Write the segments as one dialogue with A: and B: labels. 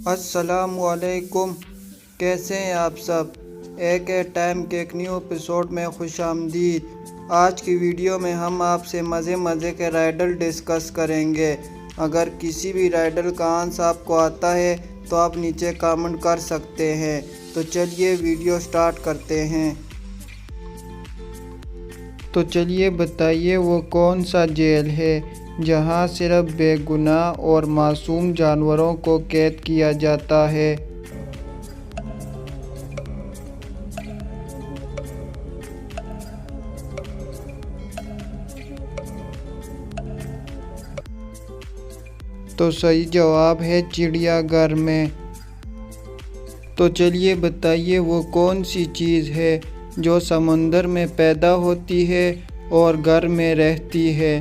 A: अस्सलामुअलैकुम। कैसे हैं आप सब। एक टाइम के एक न्यू एपिसोड में खुशामदीद। आज की वीडियो में हम आपसे मज़े के राइडल डिस्कस करेंगे। अगर किसी भी राइडल का आंसर आपको आता है तो आप नीचे कमेंट कर सकते हैं। तो चलिए वीडियो स्टार्ट करते हैं। तो चलिए बताइए वो कौन सा जेल है जहां सिर्फ बेगुनाह और मासूम जानवरों को कैद किया जाता है। तो सही जवाब है चिड़ियाघर में। तो चलिए बताइए वो कौन सी चीज़ है जो समुंदर में पैदा होती है और घर में रहती है।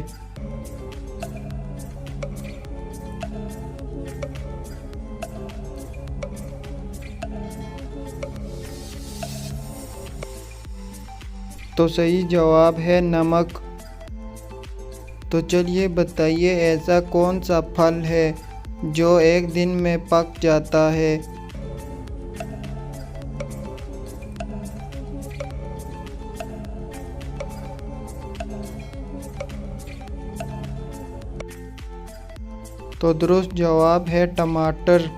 A: तो सही जवाब है नमक। तो चलिए बताइए ऐसा कौन सा फल है जो एक दिन में पक जाता है। तो दुरुस्त जवाब है टमाटर।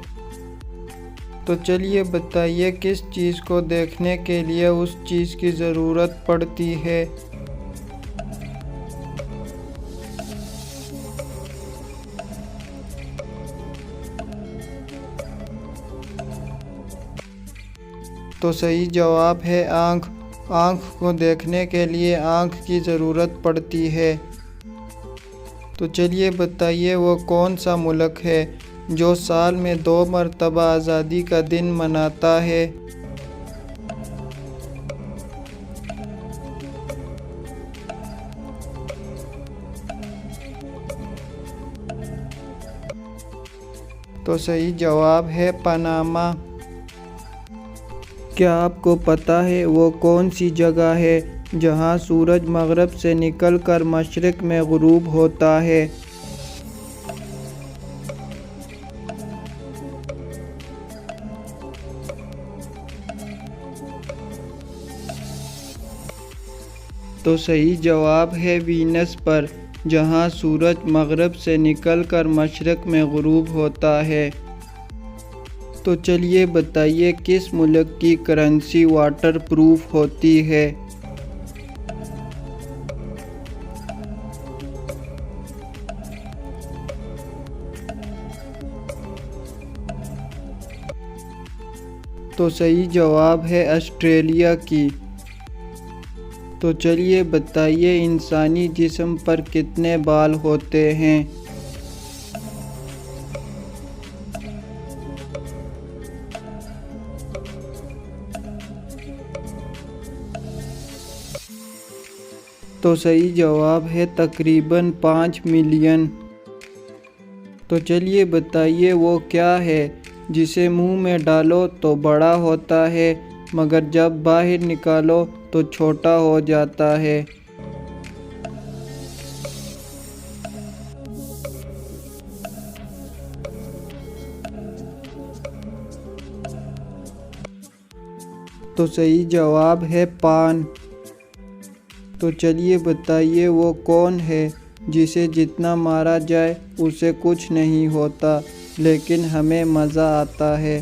A: तो चलिए बताइए किस चीज़ को देखने के लिए उस चीज़ की ज़रूरत पड़ती है। तो सही जवाब है आँख। आँख को देखने के लिए आँख की ज़रूरत पड़ती है। तो चलिए बताइए वो कौन सा मुल्क है जो साल में 2 मरतबा आज़ादी का दिन मनाता है। तो सही जवाब है पनामा। क्या आपको पता है वो कौन सी जगह है जहां सूरज मगरब से निकलकर मशरिक़ में गुरूब होता है। तो सही जवाब है वीनस पर, जहां सूरज मगरब से निकलकर मशरिक़ में गुरूब होता है। तो चलिए बताइए किस मुल्क की करेंसी वाटर प्रूफ होती है। तो सही जवाब है ऑस्ट्रेलिया की। तो चलिए बताइए इंसानी जिस्म पर कितने बाल होते हैं। तो सही जवाब है तकरीबन 5 मिलियन। तो चलिए बताइए वो क्या है जिसे मुंह में डालो तो बड़ा होता है मगर जब बाहर निकालो तो छोटा हो जाता है। तो सही जवाब है पान। तो चलिए बताइए वो कौन है जिसे जितना मारा जाए उसे कुछ नहीं होता लेकिन हमें मज़ा आता है।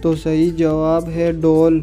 A: तो सही जवाब है डोल।